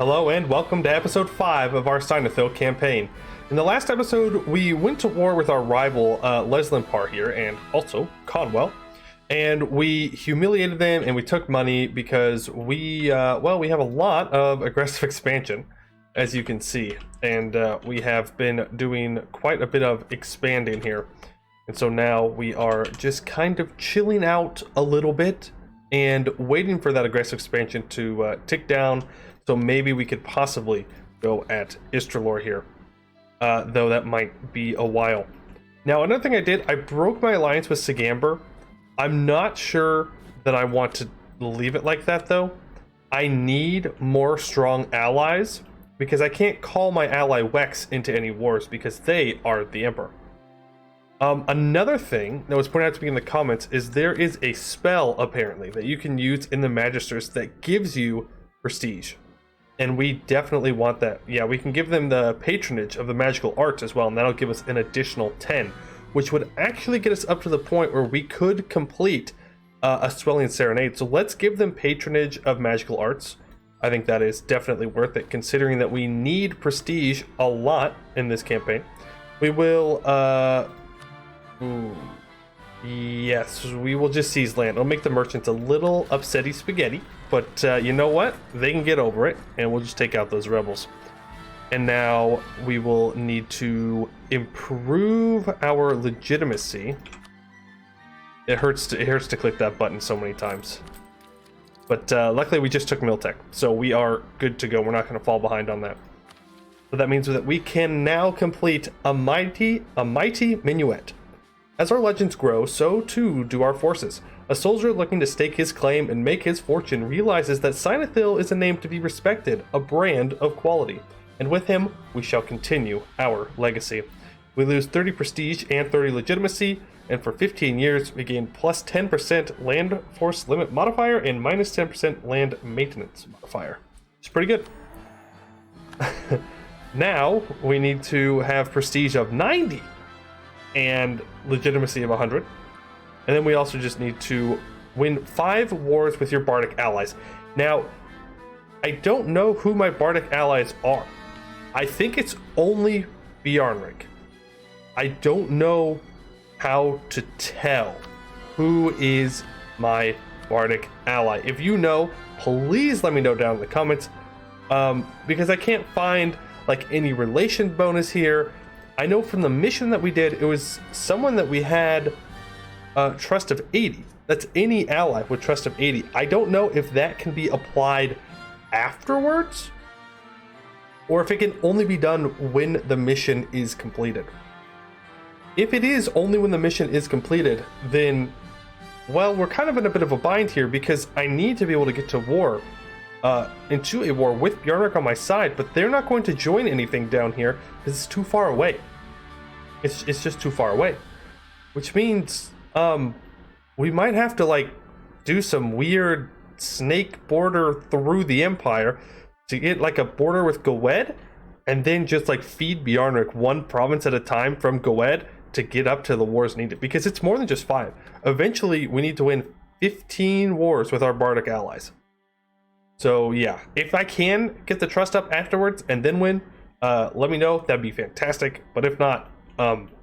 Hello and welcome to episode 5 of our Seinathíl campaign. In the last episode, we went to war with our rival Leslinpar here, and also Conwell, and we humiliated them and we took money because we have a lot of aggressive expansion, as you can see, and we have been doing quite a bit of expanding here. And so now we are just kind of chilling out a little bit and waiting for that aggressive expansion to tick down. So maybe we could possibly go at Istralor here, though that might be a while. Now, another thing I did, I broke my alliance with Sigamber. I'm not sure that I want to leave it like that, though. I need more strong allies, because I can't call my ally Wex into any wars, because they are the Emperor. Another thing that was pointed out to me in the comments is there is a spell, apparently, that you can use in the Magisters that gives you prestige. And we definitely want that. Yeah, we can give them the patronage of the magical arts as well, and that'll give us an additional 10, which would actually get us up to the point where we could complete a Swelling Serenade. So let's give them patronage of magical arts. I think that is definitely worth it, considering that we need prestige a lot in this campaign. We will, yes, we will just seize land. It'll make the merchants a little upsetty spaghetti, but you know what? They can get over it, and we'll just take out those rebels. And now we will need to improve our legitimacy. It hurts to click that button so many times. But luckily we just took Miltech, so we are good to go. We're not going to fall behind on that. So that means that we can now complete a mighty minuet. As our legends grow, so too do our forces. A soldier looking to stake his claim and make his fortune realizes that Seinathíl is a name to be respected, a brand of quality. And with him, we shall continue our legacy. We lose 30 prestige and 30 legitimacy, and for 15 years, we gain plus 10% land force limit modifier and minus 10% land maintenance modifier. It's pretty good. Now, we need to have prestige of 90 and legitimacy of 100. And then we also just need to win 5 wars with your Bardic allies. Now, I don't know who my Bardic allies are. I think it's only Bjarnrik. I don't know how to tell who is my Bardic ally. If you know, please let me know down in the comments, because I can't find like any relation bonus here. I know from the mission that we did, it was someone that we had trust of 80. That's any ally with trust of 80. I don't know if that can be applied afterwards, or if it can only be done when the mission is completed. If it is only when the mission is completed, then, well, we're kind of in a bit of a bind here, because I need to be able to get to war, into a war with Bjarnrik on my side, but they're not going to join anything down here because it's too far away. It's just too far away, which means we might have to like do some weird snake border through the Empire to get like a border with Gwed, and then just like feed Bjarnrik one province at a time from Gwed to get up to the wars needed, because it's more than just 5. Eventually we need to win 15 wars with our Bardic allies. So yeah, if I can get the trust up afterwards and then win, let me know. That'd be fantastic. But if not,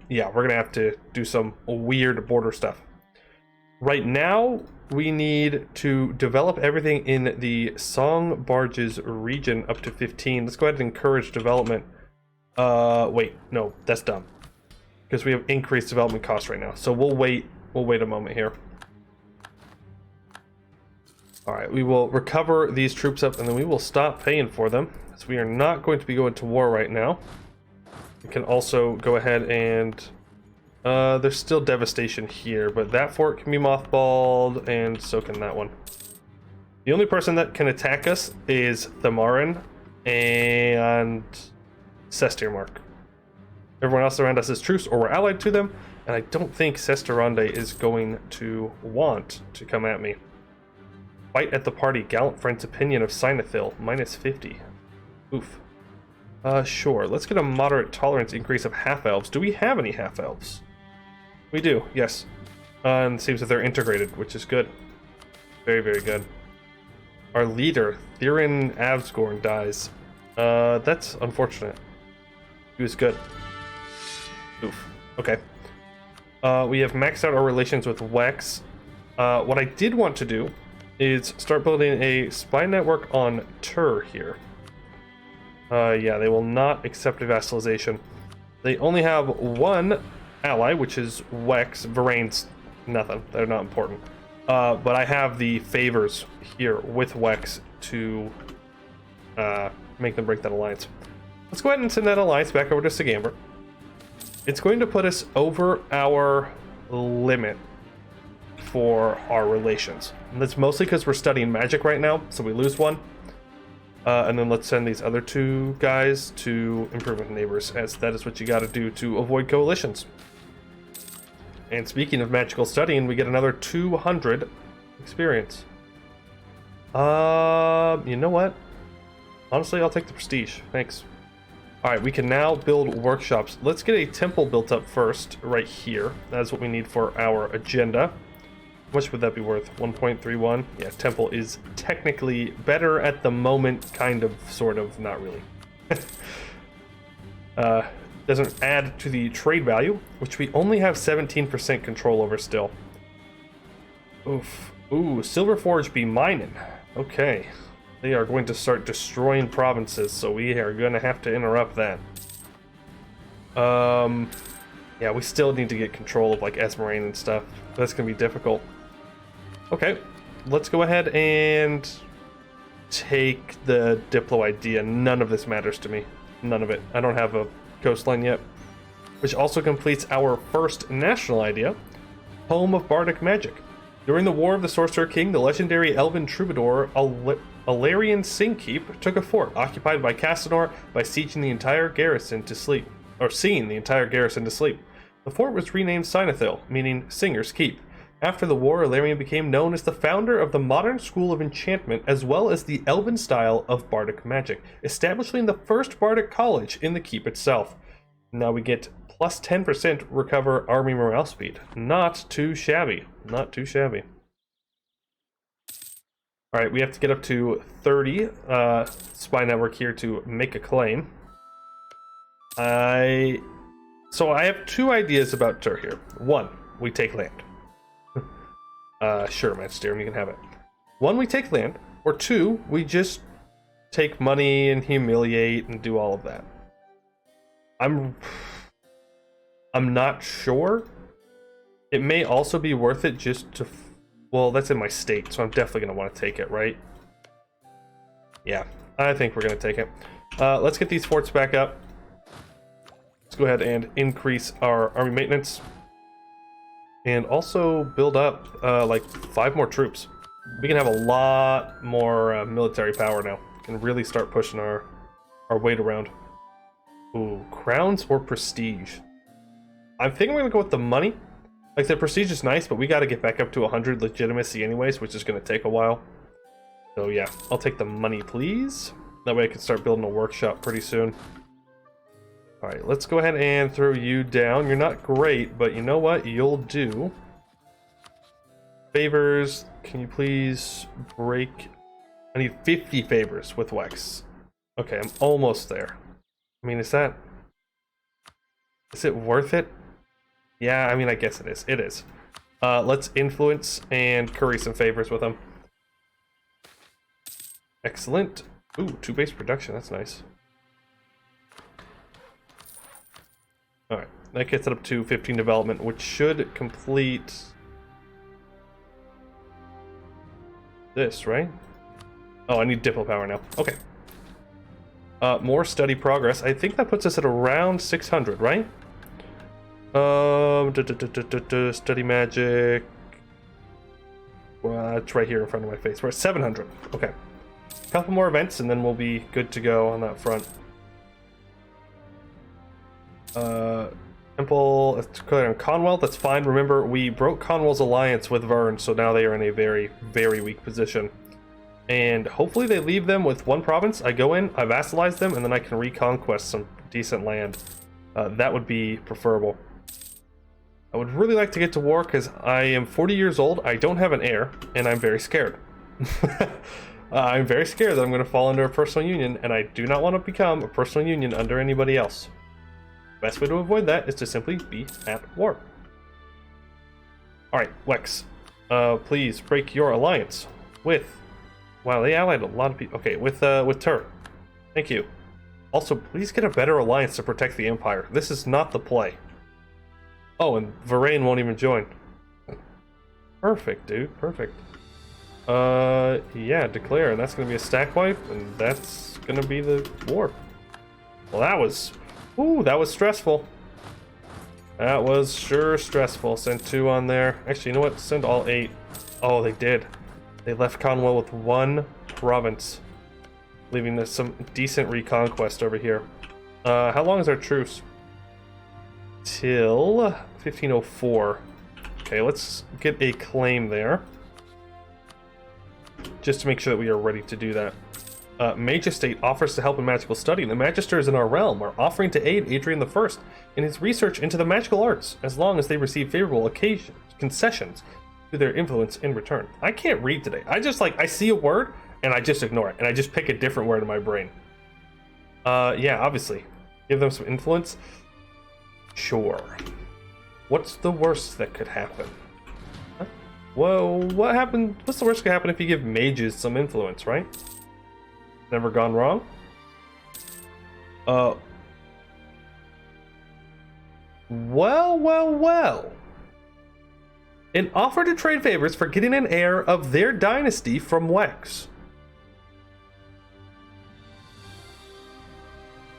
yeah, we're gonna have to do some weird border stuff. Right now, we need to develop everything in the Song Barges region up to 15. Let's go ahead and encourage development. Wait, no, that's dumb, because we have increased development costs right now. So we'll wait a moment here. All right, we will recover these troops up, and then we will stop paying for them, so we are not going to be going to war right now. We can also go ahead and there's still devastation here, but that fort can be mothballed, and so can that one. The only person that can attack us is Thamarin and Sestirmark. Everyone else around us is Truce, or we're allied to them, and I don't think Sestirande is going to want to come at me. Fight at the party, gallant friend's opinion of Seinathíl, minus 50. Oof. Sure, let's get a moderate tolerance increase of half-elves. Do we have any half-elves? We do, yes. And it seems that they're integrated, which is good. Very, very good. our leader, Theron Avsgorn, dies. That's unfortunate. He was good. Oof. Okay. We have maxed out our relations with Wex. What I did want to do is start building a spy network on Tur here. Yeah, they will not accept a vassalization. They only have one ally, which is Wex. Varane's nothing. They're not important. But I have the favors here with Wex to make them break that alliance. Let's go ahead and send that alliance back over to Sigamber. It's going to put us over our limit for our relations. And that's mostly because we're studying magic right now, so we lose one. And then let's send these other two guys to improvement neighbors, as that is what you got to do to avoid coalitions. And speaking of magical studying, we get another 200 experience. You know what? Honestly, I'll take the prestige. Thanks. Alright, we can now build workshops. Let's get a temple built up first, right here. That's what we need for our agenda. How much would that be worth? 1.31? Yeah, temple is technically better at the moment, kind of, sort of, not really. Doesn't add to the trade value, which we only have 17% control over still. Oof. Ooh, Silverforge be mining. Okay. They are going to start destroying provinces, so we are going to have to interrupt that. Yeah, we still need to get control of, like, Esmeralda and stuff. That's going to be difficult. Okay, let's go ahead and take the Diplo idea. None of this matters to me. None of it. I don't have a coastline yet. Which also completes our first national idea, Home of Bardic Magic. During the War of the Sorcerer King, the legendary elven troubadour Alarian Singkeep took a fort occupied by Casanor by sieging the entire garrison to sleep, or seeing the entire garrison to sleep. The fort was renamed Seinathíl, meaning Singer's Keep. After the war, Alarian became known as the founder of the modern school of enchantment, as well as the elven style of bardic magic, establishing the first bardic college in the keep itself. Now we get plus 10% recover army morale speed. Not too shabby. Not too shabby. Alright, we have to get up to 30 spy network here to make a claim. So I have two ideas about Tur here. One, we take land. Sure, Magisterium, you can have it. One, we take land, or two, we just take money and humiliate and do all of that. I'm not sure. It may also be worth it just to... Well, that's in my state, so I'm definitely going to want to take it, right? Yeah, I think we're going to take it. Let's get these forts back up. Let's go ahead and increase our army maintenance. And also build up, like, 5 more troops. We can have a lot more military power now. We can really start pushing our weight around. Ooh, crowns or prestige? I think I'm going to go with the money. Like, the prestige is nice, but we got to get back up to 100 legitimacy anyways, which is going to take a while. So yeah, I'll take the money, please. That way I can start building a workshop pretty soon. Alright, let's go ahead and throw you down. You're not great, but you know what? You'll do. Favors, can you please break... I need 50 favors with Wex. Okay, I'm almost there. I mean, is it worth it? Yeah, I mean, I guess it is. It is. Let's influence and curry some favors with them. Excellent. Ooh, 2 base production. That's nice. Alright, that gets it up to 15 development, which should complete this, right? Oh, I need Diplo power now. Okay. More study progress. I think that puts us at around 600, right? Study magic. Well, it's right here in front of my face. We're at 700. Okay. A couple more events, and then we'll be good to go on that front. Temple, Conwell, that's fine. Remember, we broke Conwell's alliance with Vern, so now they are in a very, very weak position. And hopefully they leave them with 1 province. I go in, I vassalize them, and then I can reconquest some decent land. That would be preferable. I would really like to get to war because I am 40 years old, I don't have an heir, and I'm very scared. I'm very scared that I'm going to fall under a personal union, and I do not want to become a personal union under anybody else. Best way to avoid that is to simply be at war. Alright, Wex. Please break your alliance with... Wow, they allied a lot of people. Okay, with Tur. Thank you. Also, please get a better alliance to protect the Empire. This is not the play. Oh, and Varane won't even join. Perfect, dude. Perfect. Yeah, declare. And that's going to be a stack wipe, and that's going to be the war. Well, that was... Ooh, that was stressful. That was sure stressful. Send 2 on there. Actually, you know what? Send all 8. Oh, they did. They left Conwell with 1 province, leaving us some decent reconquest over here. How long is our truce? Till 1504. Okay, let's get a claim there, just to make sure that we are ready to do that. Mage Estate offers to help in magical study. The Magisters in our realm are offering to aid Adrian I in his research into the magical arts, as long as they receive favorable concessions to their influence in return. I can't read today. I just I see a word and I just ignore it, and I just pick a different word in my brain. Yeah, obviously. Give them some influence? Sure. What's the worst that could happen? Huh? Whoa, what happened? What's the worst that could happen if you give mages some influence, right? Never gone wrong? Well. An offer to trade favors for getting an heir of their dynasty from Wex.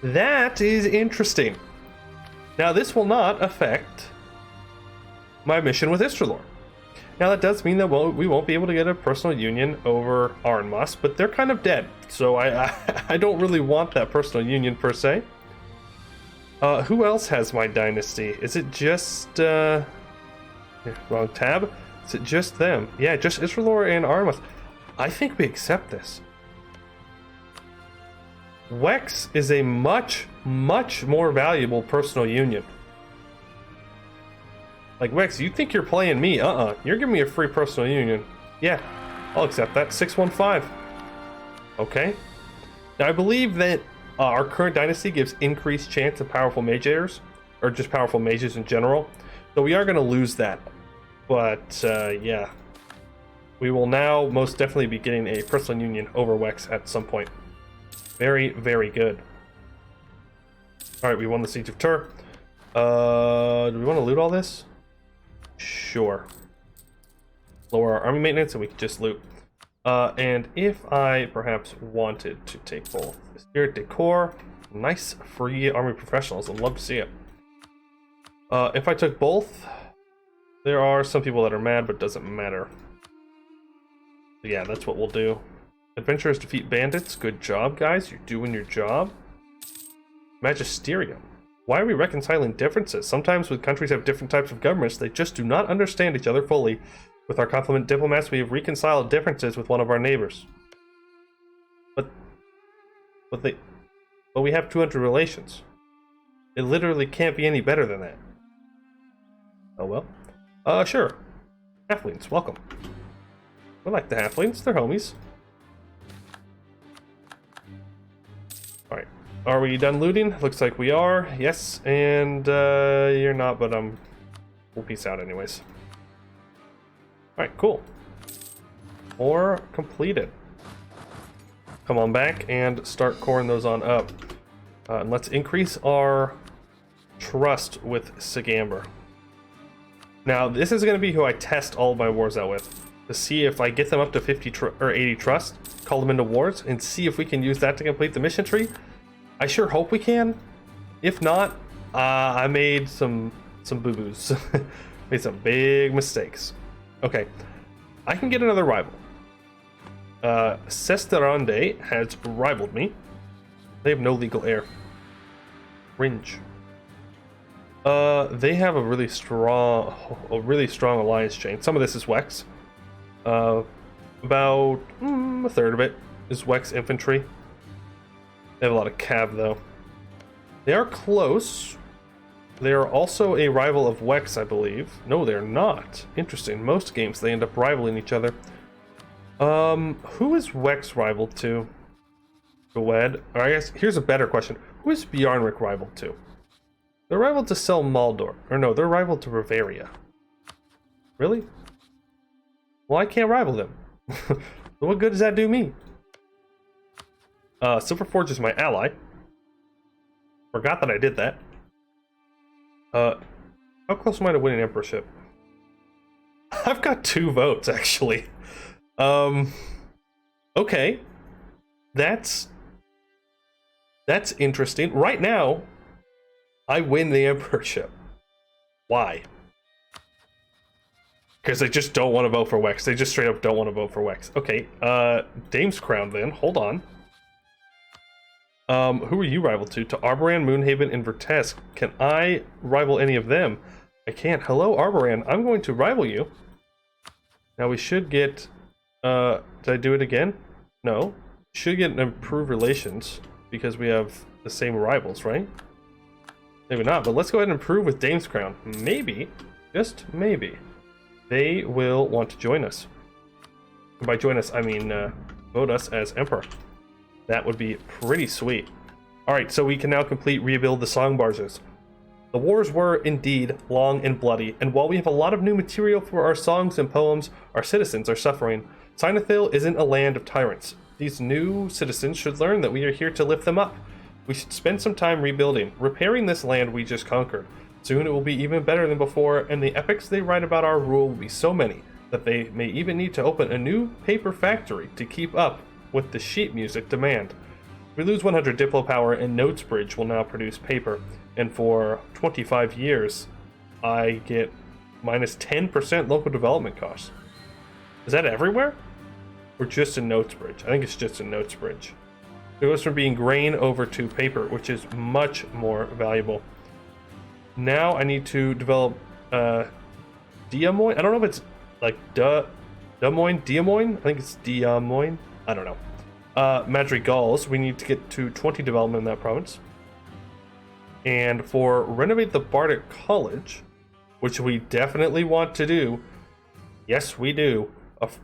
That is interesting. Now, this will not affect my mission with Istralor. Now, that does mean that we won't be able to get a personal union over Arnmas, but they're kind of dead, so I don't really want that personal union per se. Who else has my dynasty? Is it just... wrong tab? Is it just them? Yeah, just Istralor and Arnmas. I think we accept this. Wex is a much more valuable personal union. Like, Wex, you think you're playing me? You're giving me a free personal union. Yeah, I'll accept that. 615. Okay. Now, I believe that our current dynasty gives increased chance of powerful mage heirs, or just powerful mages in general. So we are going to lose that. But, yeah. We will now most definitely be getting a personal union over Wex at some point. Very, very good. Alright, we won the Siege of Tur. Do we want to loot all this? Sure. Lower our army maintenance and we can just loot. And if I perhaps wanted to take both. Spirit Decor, nice free army professionals. I'd love to see it. If I took both, there are some people that are mad, but it doesn't matter. Yeah, that's what we'll do. Adventurers defeat bandits. Good job, guys. You're doing your job. Magisterium. Why are we reconciling differences? Sometimes when countries have different types of governments, they just do not understand each other fully. With our complement diplomats, we have reconciled differences with one of our neighbors. But we have 200 relations. It literally can't be any better than that. Oh well. Sure. Halflings, welcome. We like the halflings, they're homies. Alright. Are we done looting? Looks like we are. Yes, and you're not, but we'll peace out anyways. Alright, cool. More completed. Come on back and start coring those on up. And let's increase our trust with Sigamber. Now, this is going to be who I test all of my wars out with, to see if I get them up to 50 or 80 trust, call them into wars, and see if we can use that to complete the mission tree. I sure hope we can. If not, I made some boo-boos. Made some big mistakes. Okay, I can get another rival. Sesterande has rivaled me. They have no legal heir. Ringe. They have a really strong alliance chain. Some of this is Wex. About a third of it is Wex infantry. They have a lot of cav though. They are close. They are also a rival of Wex, I believe. No, they're not. Interesting. Most games they end up rivaling each other. Who is Wex rival to? Gwed? Or I guess here's a better question. Who is Bjarnrik rival to? They're rival to Sel Maldor. Or no, they're rival to Bavaria. Really? Well, I can't rival them. So what good does that do me? Silverforge is my ally. Forgot that I did that. How close am I to winning emperorship? I've got 2 votes, actually. Okay. That's interesting. Right now, I win the emperorship. Why? Because they just don't want to vote for Wex. They just straight up don't want to vote for Wex. Okay, Dame's Crown then. Hold on. Who are you rival to? To Arboran, Moonhaven, and Vertesk. Can I rival any of them? I can't. Hello, Arboran. I'm going to rival you. Now we should get... did I do it again? No. Should get improved relations because we have the same rivals, right? Maybe not, but let's go ahead and improve with Dame's Crown. Maybe, just maybe, they will want to join us. And by join us, I mean vote us as Emperor. That would be pretty sweet. Alright, so we can now rebuild the song barges. The wars were indeed long and bloody, and while we have a lot of new material for our songs and poems, our citizens are suffering. Seinathíl isn't a land of tyrants. These new citizens should learn that we are here to lift them up. We should spend some time rebuilding, repairing this land we just conquered. Soon it will be even better than before, and the epics they write about our rule will be so many that they may even need to open a new paper factory to keep up with the sheet music demand. We lose 100 Diplo power, and Notesbridge will now produce paper, and for 25 years, I get minus 10% local development costs. Is that everywhere? Or just in Notesbridge? I think it's just in Notesbridge. It goes from being grain over to paper, which is much more valuable. Now I need to develop Diamoin. I don't know if it's like Diamoin. I think it's Diamoin. I don't know. Madrigals. We need to get to 20 development in that province. And for renovate the Bardic College, which we definitely want to do. Yes, we do.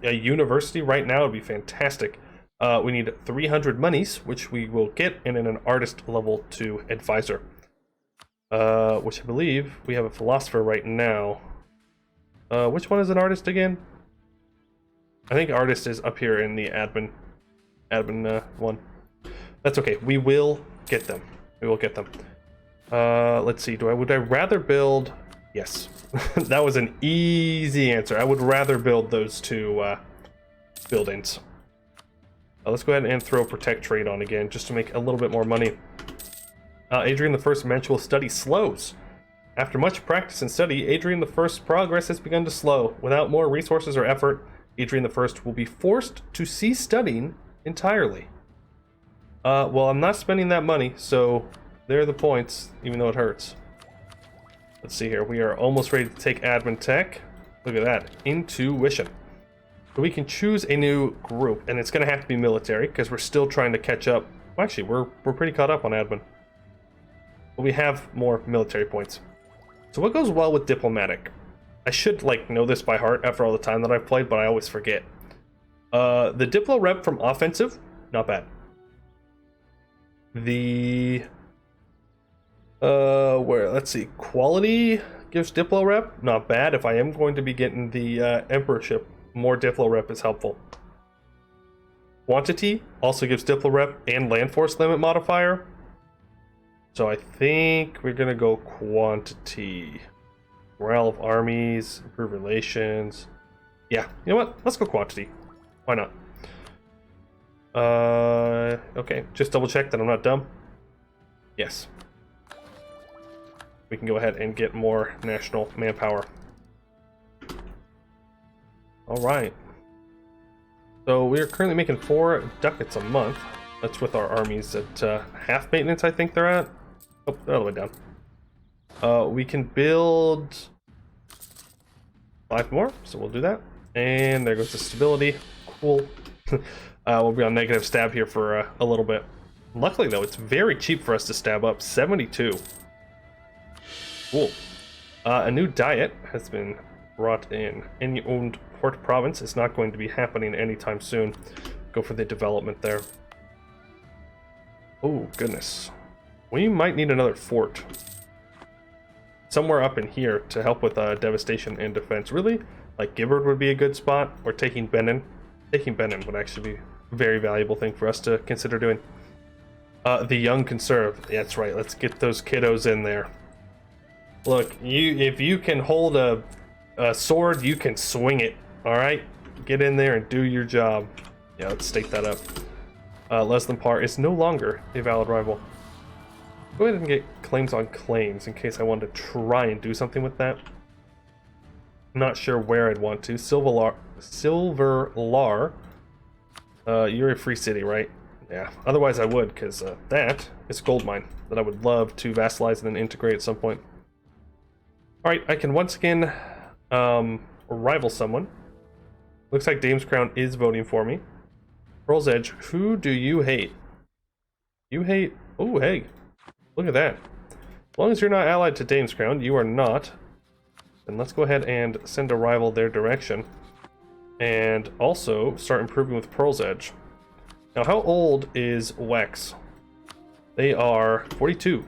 A university right now would be fantastic. We need 300 monies, which we will get, and then an artist level 2 advisor. Which I believe we have a philosopher right now. Which one is an artist again? I think artist is up here in the admin one. That's okay. We will get them. We will get them. Let's see. Would I rather build? Yes. That was an easy answer. I would rather build those 2 buildings. Let's go ahead and throw Protect Trade on again, just to make a little bit more money. Adrian I's mental study slows. After much practice and study, Adrian I's progress has begun to slow. Without more resources or effort, Adrian I will be forced to cease studying entirely. Well, I'm not spending that money, so there are the points, even though it hurts. Let's see here. We are almost ready to take admin tech. Look at that. Intuition. So we can choose a new group, and it's going to have to be military, because we're still trying to catch up. Well, actually, we're pretty caught up on admin. But we have more military points. So what goes well with diplomatic? I should, like, know this by heart after all the time that I've played, but I always forget. The Diplo rep from offensive, not bad. The... let's see, quality gives Diplo rep, not bad. If I am going to be getting the emperorship, more Diplo rep is helpful. Quantity also gives Diplo rep and land force limit modifier. So I think we're gonna go quantity. Morale of armies, improve relations. Yeah, you know what? Let's go quantity. Why not? Okay, just double check that I'm not dumb. Yes. We can go ahead and get more national manpower. Alright. So we are currently making 4 ducats a month. That's with our armies at half maintenance, I think they're at. Oh, they're all the way down. We can build 5 more, so we'll do that. And there goes the stability. Cool. We'll be on negative stab here for a little bit. Luckily, though, it's very cheap for us to stab up. 72. Cool. A new diet has been brought in. And owned Port Province is not going to be happening anytime soon. Go for the development there. Oh, goodness. We might need another fort. Somewhere up in here to help with devastation and defense. Really? Like Gibbard would be a good spot, or taking Benin. Taking Benin would actually be a very valuable thing for us to consider doing. The Young Conserve. Yeah, that's right. Let's get those kiddos in there. Look, if you can hold a sword, you can swing it. All right? Get in there and do your job. Yeah, let's stake that up. Less than par is no longer a valid rival. Go ahead and get claims on claims in case I want to try and do something with that. I'm not sure where I'd want to. Silver Lar. You're a free city, right? Yeah. Otherwise I would, because that is a gold mine that I would love to vassalize and then integrate at some point. Alright, I can once again rival someone. Looks like Dame's Crown is voting for me. Pearl's Edge, who do you hate? You hate... Oh, hey. Look at that. As long as you're not allied to Dame's Crown, you are not. Then let's go ahead and send a rival their direction. And also start improving with Pearl's Edge. Now, how old is Wex? They are 42.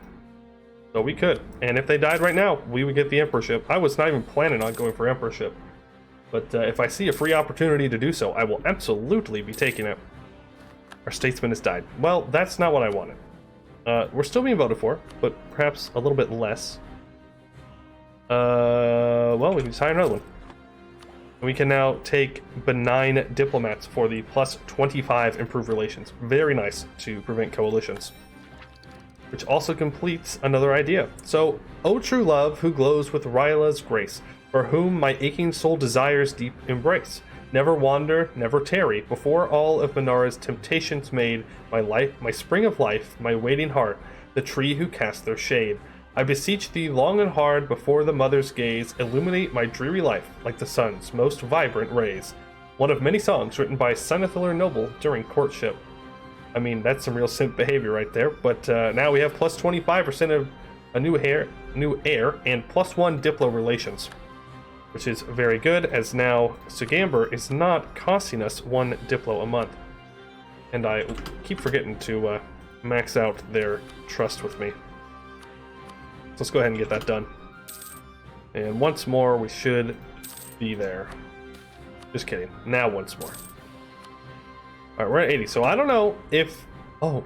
So we could. And if they died right now, we would get the Emperorship. I was not even planning on going for Emperorship. But if I see a free opportunity to do so, I will absolutely be taking it. Our statesman has died. Well, that's not what I wanted. We're still being voted for, but perhaps a little bit less. Well, we can just hire another one. We can now take benign diplomats for the plus 25 improved relations. Very nice to prevent coalitions. Which also completes another idea. So, O true love, who glows with Ryla's grace, for whom my aching soul desires deep embrace. Never wander, never tarry, before all of Benara's temptations made, my life, my spring of life, my waiting heart, the tree who cast their shade. I beseech thee long and hard, before the mother's gaze, illuminate my dreary life, like the sun's most vibrant rays. One of many songs written by Seinathíl noble during courtship. I mean, that's some real simp behavior right there, but now we have plus 25% of a new heir, and plus 1 Diplo relations. Which is very good, as now Sugamber is not costing us 1 Diplo a month. And I keep forgetting to max out their trust with me. So let's go ahead and get that done. And once more, we should be there. Just kidding. Now once more. Alright, we're at 80, so I don't know if... Oh,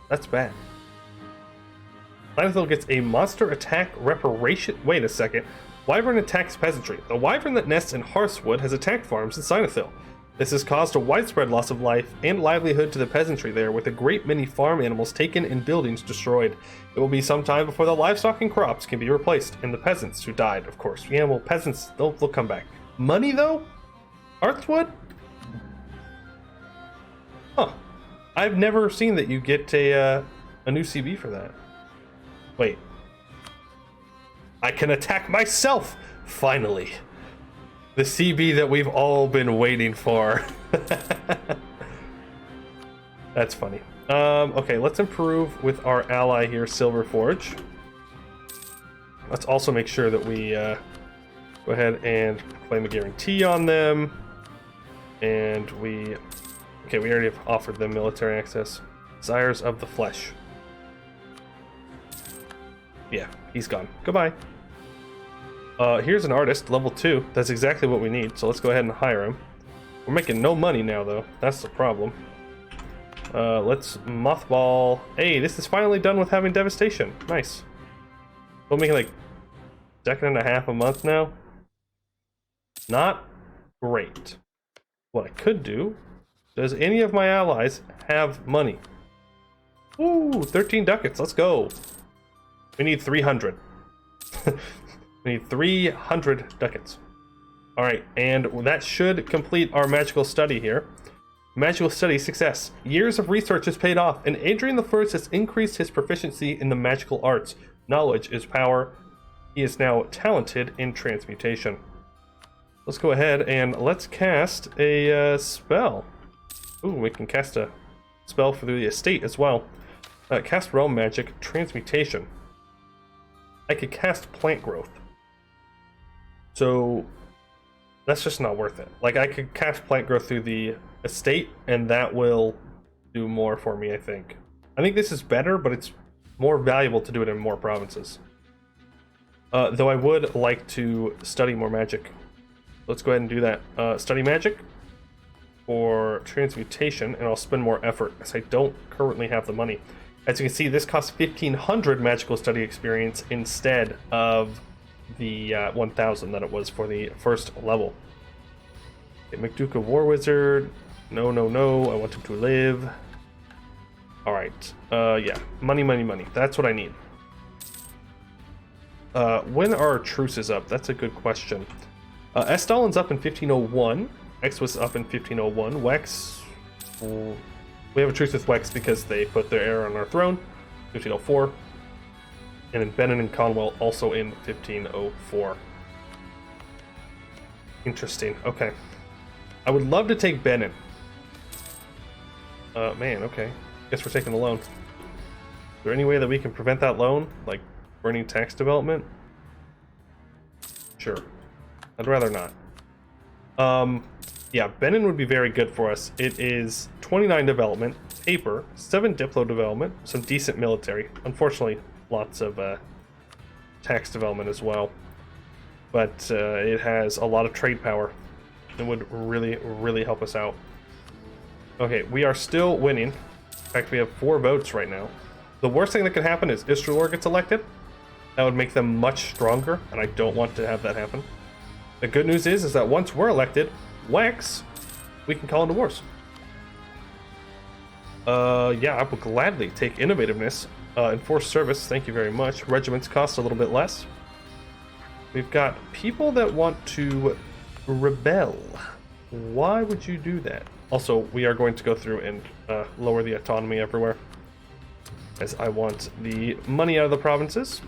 that's bad. Seinathíl gets a monster attack reparation... Wait a second. Wyvern attacks peasantry. The wyvern that nests in Hearthwood has attacked farms in Seinathíl. This has caused a widespread loss of life and livelihood to the peasantry there, with a great many farm animals taken and buildings destroyed. It will be some time before the livestock and crops can be replaced, and the peasants who died, of course. Yeah, well, peasants, they'll come back. Money, though? Hearthwood? Huh. I've never seen that you get a new CB for that. Wait. I can attack myself, finally. The CB that we've all been waiting for. That's funny. Okay, let's improve with our ally here, Silverforge. Let's also make sure that we go ahead and claim a guarantee on them. And we... Okay, we already have offered them military access. Desires of the Flesh. Yeah, he's gone. Goodbye. Here's an artist, level 2. That's exactly what we need, so let's go ahead and hire him. We're making no money now, though. That's the problem. Let's mothball... Hey, this is finally done with having devastation. Nice. We're making like $2.50 a month now. Not great. What I could do... Does any of my allies have money? Ooh, 13 ducats. Let's go. We need 300. We need 300 ducats. All right, and that should complete our magical study here. Magical study success. Years of research has paid off, and Adrian the First has increased his proficiency in the magical arts. Knowledge is power. He is now talented in transmutation. Let's go ahead and let's cast a spell. Ooh, we can cast a spell for the estate as well. Cast realm magic, transmutation. I could cast plant growth. So That's just not worth it. Like, I could cast plant growth through the estate, and that will do more for me, I think. I think this is better, but it's more valuable to do it in more provinces. Though I would like to study more magic. Let's go ahead and do that. Study magic for transmutation, and I'll spend more effort, as I don't currently have the money. As you can see, this costs 1,500 magical study experience instead of the 1,000 that it was for the first level. Okay, McDuke War Wizard. No, no, no. I want him to live. Alright. Yeah. Money, money, money. That's what I need. When are truces up? That's a good question. Estalin's up in 1501. X was up in 1501. Wex... We have a truce with Wex because they put their heir on our throne. 1504. And then Benin and Conwell also in 1504. Interesting. Okay. I would love to take Benin. Man, okay. Guess we're taking the loan. Is there any way that we can prevent that loan? Like, burning tax development? Sure. I'd rather not. Yeah, Benin would be very good for us. It is 29 development, paper, 7 diplo development, some decent military. Unfortunately, lots of tax development as well. But it has a lot of trade power. It would really, really help us out. Okay, we are still winning. In fact, we have 4 votes right now. The worst thing that could happen is Istrelor gets elected. That would make them much stronger, and I don't want to have that happen. The good news is that once we're elected, Wex, we can call into wars. Yeah, I will gladly take innovativeness. Enforced service, thank you very much. Regiments cost a little bit less. We've got people that want to rebel. Why would you do that? Also, we are going to go through and lower the autonomy everywhere, as I want the money out of the provinces.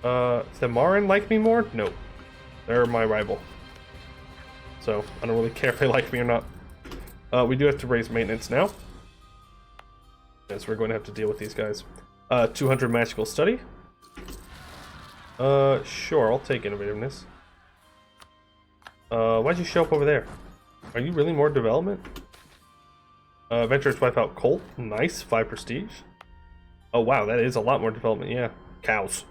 Themarin like me more? No. They're my rival. So, I don't really care if they like me or not. We do have to raise maintenance now, as we're going to have to deal with these guys. 200 magical study. Sure, I'll take innovativeness. Why'd you show up over there? Are you really more development? Adventurers wipe out Colt. Nice, 5 prestige. Oh wow, that is a lot more development, yeah. Cows.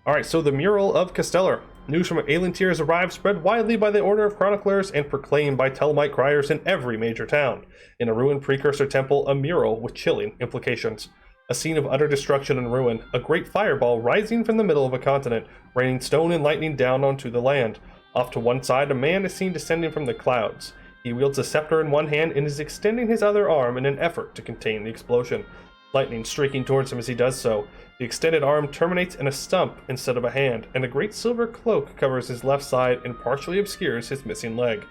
Alright, so the Mural of Castellar. News from alien tier has arrived, spread widely by the order of chroniclers and proclaimed by Telemite criers in every major town. In a ruined precursor temple, a mural with chilling implications. A scene of utter destruction and ruin, a great fireball rising from the middle of a continent, raining stone and lightning down onto the land. Off to one side, a man is seen descending from the clouds. He wields a scepter in one hand and is extending his other arm in an effort to contain the explosion. Lightning streaking towards him as he does so. The extended arm terminates in a stump instead of a hand, and a great silver cloak covers his left side and partially obscures his missing leg.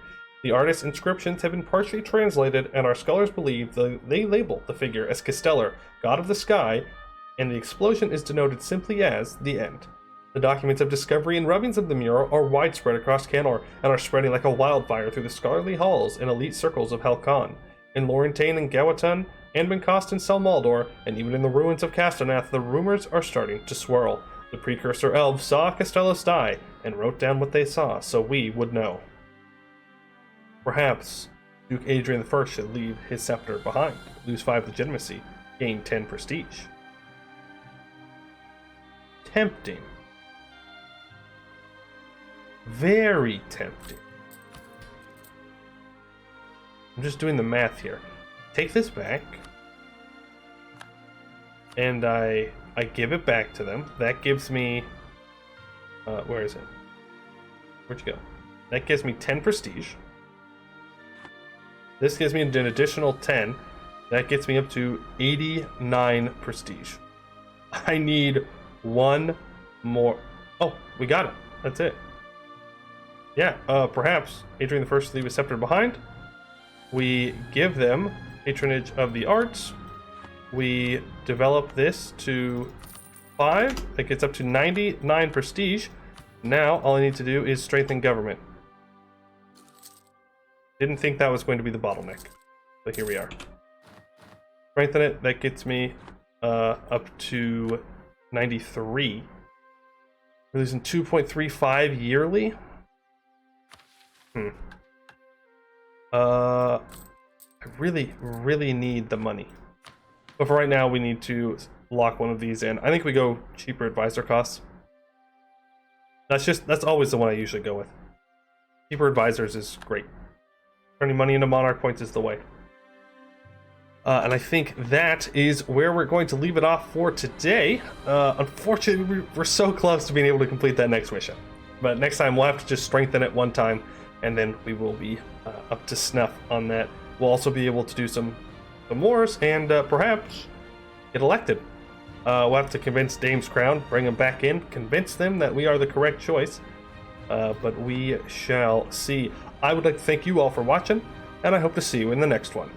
The artist's inscriptions have been partially translated, and our scholars believe they label the figure as Castellar, god of the sky, and the explosion is denoted simply as the end. The documents of discovery and rubbings of the mural are widespread across Canor, and are spreading like a wildfire through the scholarly halls and elite circles of Helcon. In Laurentane and Gawaton, Anbencost and Selmaldor, and even in the ruins of Castaneath, the rumors are starting to swirl. The precursor elves saw Castellus die, and wrote down what they saw, so we would know. Perhaps Duke Adrian I should leave his scepter behind, lose 5 legitimacy, gain 10 prestige. Tempting. Very tempting. I'm just doing the math here. Take this back, and I give it back to them. That gives me, where is it? Where'd you go? That gives me 10 prestige. This gives me an additional 10. That gets me up to 89 prestige. I need one more. Oh, we got it. That's it. Yeah, perhaps Adrian I should leave his scepter behind. We give them patronage of the arts. We develop this to 5. That gets up to 99 prestige. Now all I need to do is strengthen government. Didn't think that was going to be the bottleneck, but here we are. Strengthen it. That gets me up to 93. We're losing 2.35 yearly. I really, really need the money. But for right now, we need to lock one of these in. I think we go cheaper advisor costs. That's always the one I usually go with. Cheaper advisors is great. Turning money into monarch points is the way. And I think that is where we're going to leave it off for today. Unfortunately, we're so close to being able to complete that next mission. But next time, we'll have to just strengthen it one time, and then we will be up to snuff on that. We'll also be able to do some wars, and perhaps get elected. We'll have to convince Dame's Crown, bring them back in, convince them that we are the correct choice. But we shall see. I would like to thank you all for watching, and I hope to see you in the next one.